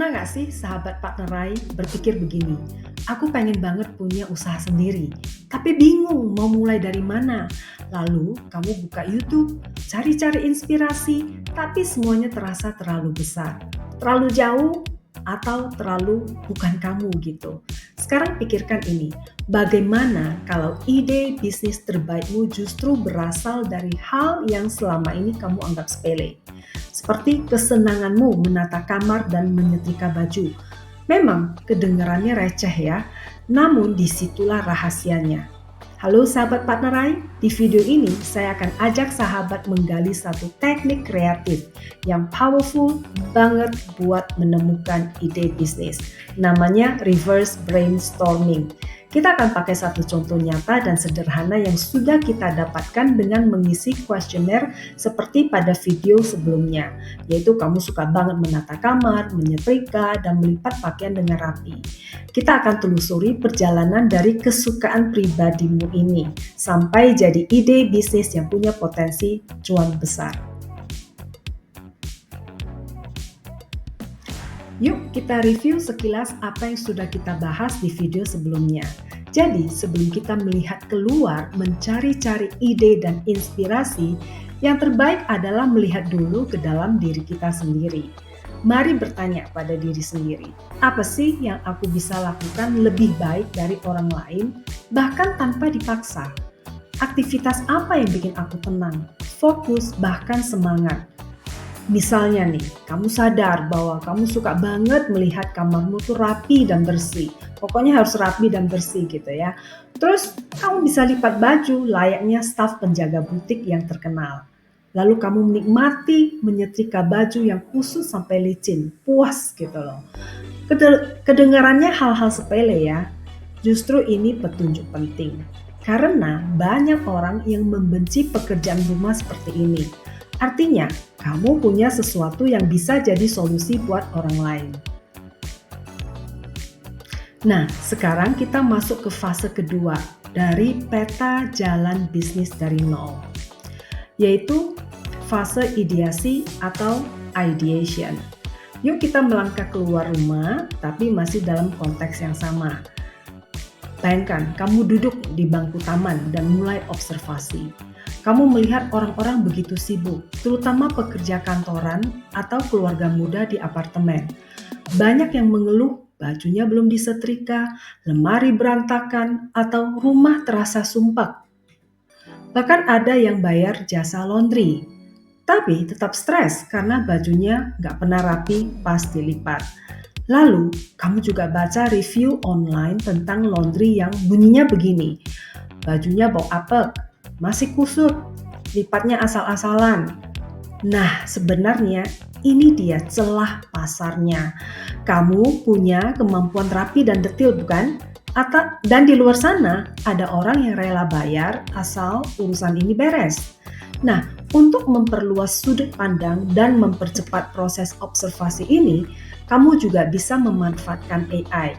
Pernah nggak sih sahabat partnerai berpikir begini, aku pengen banget punya usaha sendiri, tapi bingung mau mulai dari mana. Lalu kamu buka YouTube, cari-cari inspirasi, tapi semuanya terasa terlalu besar, terlalu jauh, atau terlalu bukan kamu gitu. Sekarang pikirkan ini, bagaimana kalau ide bisnis terbaikmu justru berasal dari hal yang selama ini kamu anggap sepele? Seperti kesenanganmu menata kamar dan menyetrika baju. Memang kedengarannya receh ya, namun disitulah rahasianya. Halo sahabat partnerai, di video ini saya akan ajak sahabat menggali satu teknik kreatif yang powerful banget buat menemukan ide bisnis. Namanya reverse brainstorming. Kita akan pakai satu contoh nyata dan sederhana yang sudah kita dapatkan dengan mengisi kuesioner seperti pada video sebelumnya, yaitu kamu suka banget menata kamar, menyetrika, dan melipat pakaian dengan rapi. Kita akan telusuri perjalanan dari kesukaan pribadimu ini sampai jadi ide bisnis yang punya potensi cuan besar. Yuk kita review sekilas apa yang sudah kita bahas di video sebelumnya. Jadi sebelum kita melihat keluar mencari-cari ide dan inspirasi, yang terbaik adalah melihat dulu ke dalam diri kita sendiri. Mari bertanya pada diri sendiri, apa sih yang aku bisa lakukan lebih baik dari orang lain, bahkan tanpa dipaksa? Aktivitas apa yang bikin aku tenang, fokus, bahkan semangat? Misalnya nih, kamu sadar bahwa kamu suka banget melihat kamarmu tuh rapi dan bersih. Pokoknya harus rapi dan bersih gitu ya. Terus kamu bisa lipat baju layaknya staf penjaga butik yang terkenal. Lalu kamu menikmati menyetrika baju yang khusus sampai licin. Puas gitu loh. Kedengarannya hal-hal sepele ya. Justru ini petunjuk penting. Karena banyak orang yang membenci pekerjaan rumah seperti ini. Artinya, kamu punya sesuatu yang bisa jadi solusi buat orang lain. Nah, sekarang kita masuk ke fase kedua dari peta jalan bisnis dari nol, yaitu fase ideasi atau ideation. Yuk kita melangkah keluar rumah, tapi masih dalam konteks yang sama. Bayangkan, kamu duduk di bangku taman dan mulai observasi. Kamu melihat orang-orang begitu sibuk, terutama pekerja kantoran atau keluarga muda di apartemen. Banyak yang mengeluh bajunya belum disetrika, lemari berantakan, atau rumah terasa sumpek. Bahkan ada yang bayar jasa laundry, tapi tetap stres karena bajunya nggak pernah rapi pas dilipat. Lalu, kamu juga baca review online tentang laundry yang bunyinya begini. Bajunya bau apek, masih kusut, lipatnya asal-asalan. Nah, sebenarnya ini dia celah pasarnya. Kamu punya kemampuan rapi dan detail bukan? Dan di luar sana ada orang yang rela bayar asal urusan ini beres. Nah, untuk memperluas sudut pandang dan mempercepat proses observasi ini, kamu juga bisa memanfaatkan AI.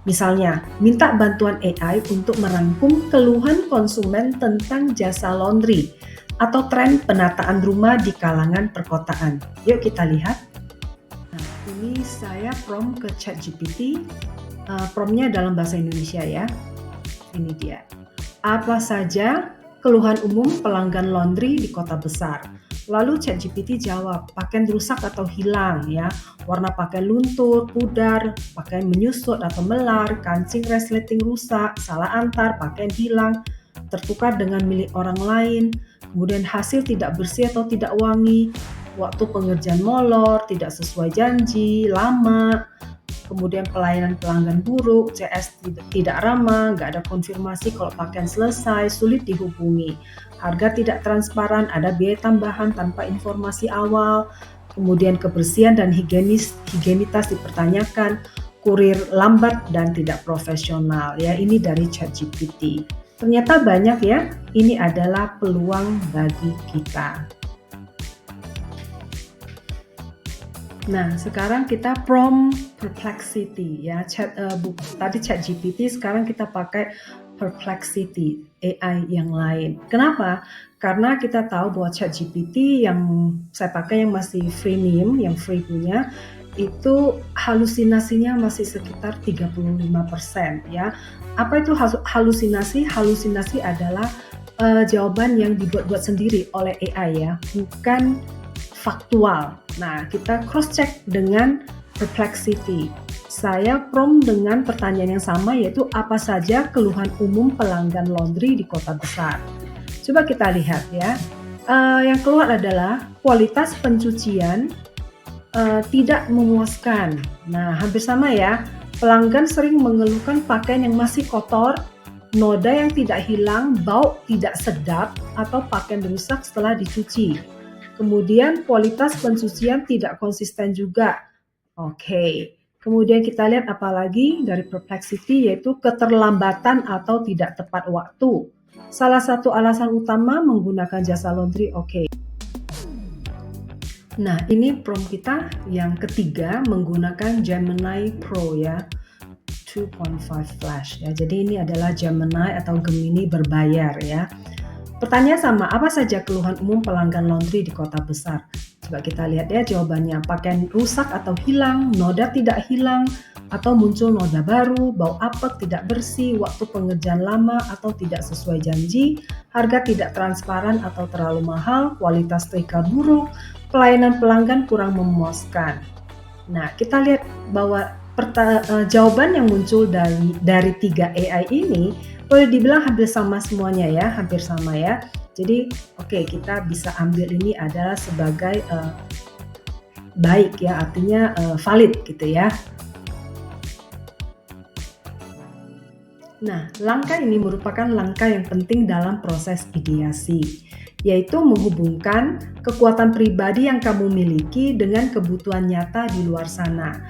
Misalnya, minta bantuan AI untuk merangkum keluhan konsumen tentang jasa laundry atau tren penataan rumah di kalangan perkotaan. Yuk kita lihat. Nah, ini saya prompt ke ChatGPT. Promptnya dalam bahasa Indonesia ya. Ini dia. Apa saja keluhan umum pelanggan laundry di kota besar? Lalu ChatGPT jawab, pakaian rusak atau hilang ya, warna pakaian luntur, pudar, pakaian menyusut atau melar, kancing resleting rusak, salah antar, pakaian hilang, tertukar dengan milik orang lain, kemudian hasil tidak bersih atau tidak wangi, waktu pengerjaan molor, tidak sesuai janji, lama, kemudian pelayanan pelanggan buruk, CS tidak ramah, nggak ada konfirmasi kalau pakaian selesai, sulit dihubungi, harga tidak transparan, ada biaya tambahan tanpa informasi awal, kemudian kebersihan dan higienitas dipertanyakan, kurir lambat dan tidak profesional. Ya, ini dari ChatGPT. Ternyata banyak ya, ini adalah peluang bagi kita. Nah, sekarang kita prompt Perplexity ya. Tadi ChatGPT, sekarang kita pakai Perplexity, AI yang lain. Kenapa? Karena kita tahu bahwa ChatGPT yang saya pakai yang masih freemium, yang free punya, itu halusinasinya masih sekitar 35% ya. Apa itu halusinasi? Halusinasi adalah jawaban yang dibuat-buat sendiri oleh AI ya, bukan faktual. Nah, kita cross check dengan Perplexity. Saya prompt dengan pertanyaan yang sama, yaitu apa saja keluhan umum pelanggan laundry di kota besar. Coba kita lihat ya. Yang keluar adalah kualitas pencucian tidak memuaskan. Nah, hampir sama ya. Pelanggan sering mengeluhkan pakaian yang masih kotor, noda yang tidak hilang, bau tidak sedap, atau pakaian rusak setelah dicuci. Kemudian kualitas pencucian tidak konsisten juga. Oke. Kemudian kita lihat apa lagi dari Perplexity, yaitu keterlambatan atau tidak tepat waktu. Salah satu alasan utama menggunakan jasa laundry. Oke. Nah, ini prompt kita yang ketiga menggunakan Gemini Pro ya, 2.5 Flash ya. Jadi ini adalah Gemini atau Gemini berbayar ya. Pertanyaan sama, apa saja keluhan umum pelanggan laundry di kota besar? Coba kita lihat ya jawabannya. Pakaian rusak atau hilang, noda tidak hilang, atau muncul noda baru, bau apek, tidak bersih, waktu pengerjaan lama atau tidak sesuai janji, harga tidak transparan atau terlalu mahal, kualitas trika buruk, pelayanan pelanggan kurang memuaskan. Nah, kita lihat bahwa jawaban yang muncul dari 3 AI ini boleh dibilang hampir sama semuanya ya, hampir sama ya. Jadi oke, kita bisa ambil ini adalah sebagai baik ya, artinya valid gitu ya. Nah, langkah ini merupakan langkah yang penting dalam proses ideasi, yaitu menghubungkan kekuatan pribadi yang kamu miliki dengan kebutuhan nyata di luar sana.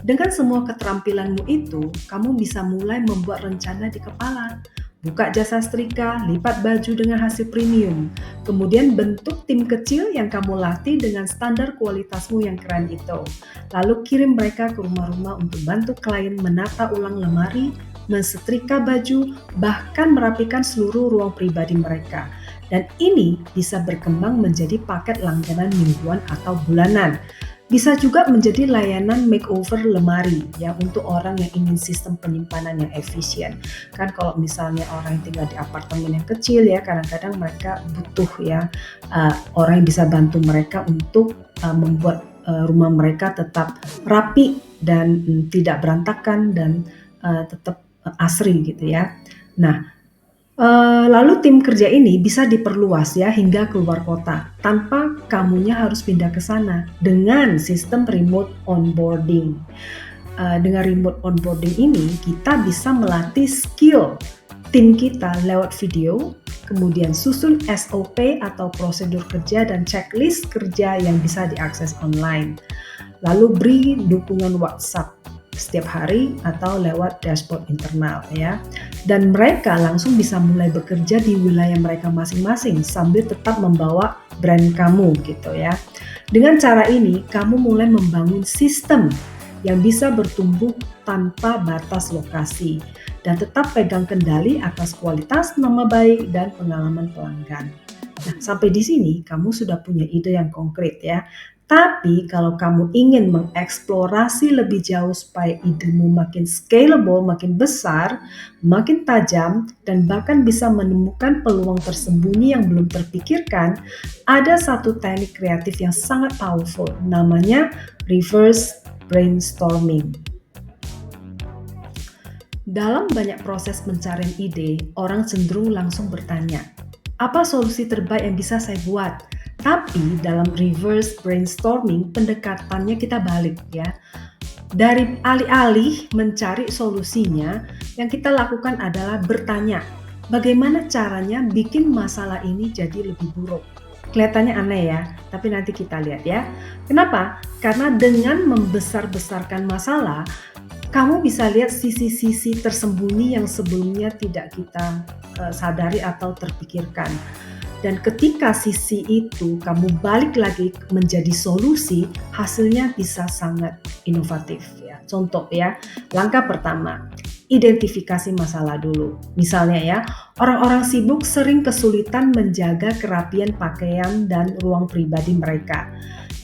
Dengan semua keterampilanmu itu, kamu bisa mulai membuat rencana di kepala. Buka jasa setrika, lipat baju dengan hasil premium. Kemudian bentuk tim kecil yang kamu latih dengan standar kualitasmu yang keren itu. Lalu kirim mereka ke rumah-rumah untuk bantu klien menata ulang lemari, mensetrika baju, bahkan merapikan seluruh ruang pribadi mereka. Dan ini bisa berkembang menjadi paket langganan mingguan atau bulanan. Bisa juga menjadi layanan makeover lemari ya untuk orang yang ingin sistem penyimpanan yang efisien. Kan kalau misalnya orang yang tinggal di apartemen yang kecil ya, kadang-kadang mereka butuh ya orang yang bisa bantu mereka untuk membuat rumah mereka tetap rapi dan tidak berantakan dan tetap asri gitu ya. Nah, lalu tim kerja ini bisa diperluas ya hingga keluar kota tanpa kamunya harus pindah ke sana dengan sistem remote onboarding. Dengan remote onboarding ini kita bisa melatih skill tim kita lewat video, kemudian susun SOP atau prosedur kerja dan checklist kerja yang bisa diakses online. Lalu beri dukungan WhatsApp setiap hari atau lewat dashboard internal ya. Dan mereka langsung bisa mulai bekerja di wilayah mereka masing-masing sambil tetap membawa brand kamu gitu ya. Dengan cara ini kamu mulai membangun sistem yang bisa bertumbuh tanpa batas lokasi dan tetap pegang kendali atas kualitas, nama baik, dan pengalaman pelanggan. Nah, sampai di sini kamu sudah punya ide yang konkret ya. Tapi kalau kamu ingin mengeksplorasi lebih jauh supaya idemu makin scalable, makin besar, makin tajam, dan bahkan bisa menemukan peluang tersembunyi yang belum terpikirkan, ada satu teknik kreatif yang sangat powerful, namanya reverse brainstorming. Dalam banyak proses pencarian ide, orang cenderung langsung bertanya, apa solusi terbaik yang bisa saya buat? Tapi dalam reverse brainstorming pendekatannya kita balik ya. Dari alih-alih mencari solusinya, yang kita lakukan adalah bertanya, bagaimana caranya bikin masalah ini jadi lebih buruk? Kelihatannya aneh ya, tapi nanti kita lihat ya. Kenapa? Karena dengan membesar-besarkan masalah, kamu bisa lihat sisi-sisi tersembunyi yang sebelumnya tidak kita sadari atau terpikirkan. Dan ketika sisi itu kamu balik lagi menjadi solusi, hasilnya bisa sangat inovatif ya. Contoh ya, langkah pertama, identifikasi masalah dulu. Misalnya ya, orang-orang sibuk sering kesulitan menjaga kerapian pakaian dan ruang pribadi mereka.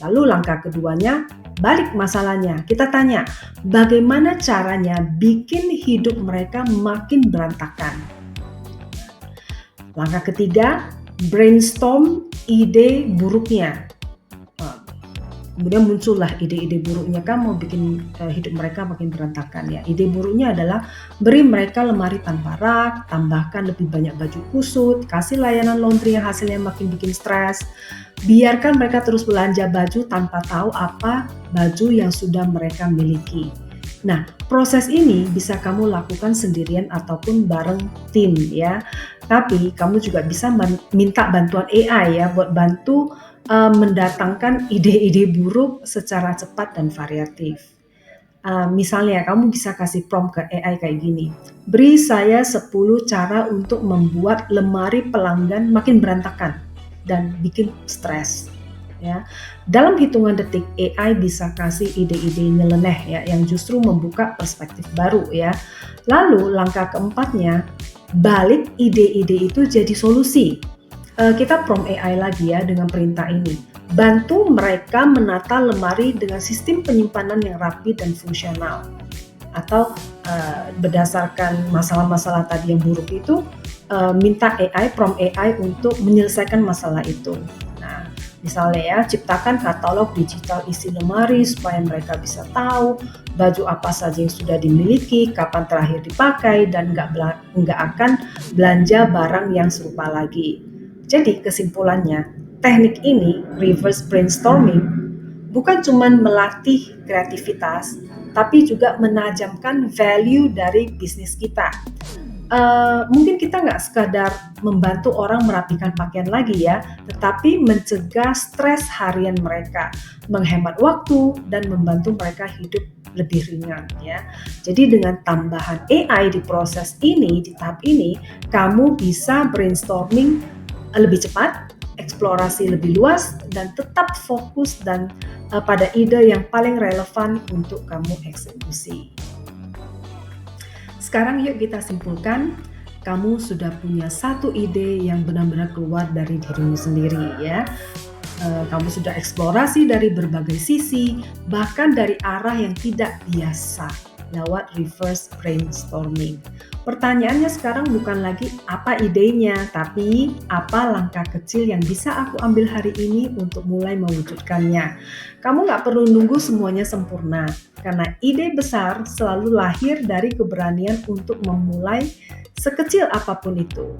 Lalu langkah keduanya, balik masalahnya. Kita tanya, bagaimana caranya bikin hidup mereka makin berantakan? Langkah ketiga, brainstorm ide buruknya. Kemudian muncullah ide-ide buruknya, kan mau bikin hidup mereka makin berantakan ya. Ide buruknya adalah beri mereka lemari tanpa rak, tambahkan lebih banyak baju kusut, kasih layanan laundry yang hasilnya makin bikin stres, biarkan mereka terus belanja baju tanpa tahu apa baju yang sudah mereka miliki. Nah, proses ini bisa kamu lakukan sendirian ataupun bareng tim ya. Tapi kamu juga bisa minta bantuan AI ya buat bantu mendatangkan ide-ide buruk secara cepat dan variatif. Misalnya kamu bisa kasih prompt ke AI kayak gini, beri saya 10 cara untuk membuat lemari pelanggan makin berantakan dan bikin stres. Ya, dalam hitungan detik AI bisa kasih ide-ide nyeleneh ya, yang justru membuka perspektif baru ya. Lalu langkah keempatnya, balik ide-ide itu jadi solusi. Kita prompt AI lagi ya dengan perintah ini. Bantu mereka menata lemari dengan sistem penyimpanan yang rapi dan fungsional. Atau berdasarkan masalah-masalah tadi yang buruk itu, minta AI, prompt AI untuk menyelesaikan masalah itu. Nah, misalnya ya, ciptakan katalog digital isi lemari supaya mereka bisa tahu baju apa saja yang sudah dimiliki, kapan terakhir dipakai, dan nggak akan belanja barang yang serupa lagi. Jadi kesimpulannya, teknik ini, reverse brainstorming, bukan cuma melatih kreativitas, tapi juga menajamkan value dari bisnis kita. Mungkin kita nggak sekadar membantu orang merapikan pakaian lagi ya, tetapi mencegah stres harian mereka, menghemat waktu, dan membantu mereka hidup lebih ringan ya. Jadi dengan tambahan AI di proses ini, di tahap ini, kamu bisa brainstorming lebih cepat, eksplorasi lebih luas, dan tetap fokus dan pada ide yang paling relevan untuk kamu eksekusi. Sekarang yuk kita simpulkan, kamu sudah punya satu ide yang benar-benar keluar dari dirimu sendiri ya. Kamu sudah eksplorasi dari berbagai sisi, bahkan dari arah yang tidak biasa lewat reverse brainstorming. Pertanyaannya sekarang bukan lagi apa idenya, tapi apa langkah kecil yang bisa aku ambil hari ini untuk mulai mewujudkannya. Kamu nggak perlu nunggu semuanya sempurna, karena ide besar selalu lahir dari keberanian untuk memulai sekecil apapun itu.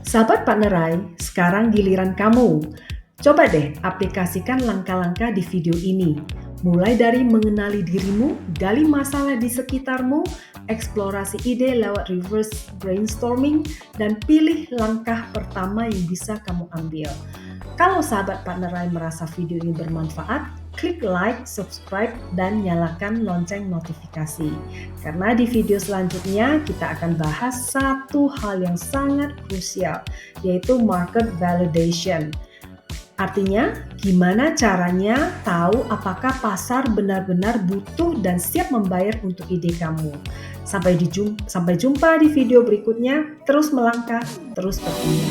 Sahabat Partnerai, sekarang giliran kamu. Coba deh aplikasikan langkah-langkah di video ini. Mulai dari mengenali dirimu, gali masalah di sekitarmu, eksplorasi ide lewat reverse brainstorming, dan pilih langkah pertama yang bisa kamu ambil. Kalau sahabat Partnerai merasa video ini bermanfaat, klik like, subscribe, dan nyalakan lonceng notifikasi. Karena di video selanjutnya kita akan bahas satu hal yang sangat krusial, yaitu market validation. Artinya, gimana caranya tahu apakah pasar benar-benar butuh dan siap membayar untuk ide kamu. Sampai jumpa di video berikutnya. Terus melangkah, terus berkembang.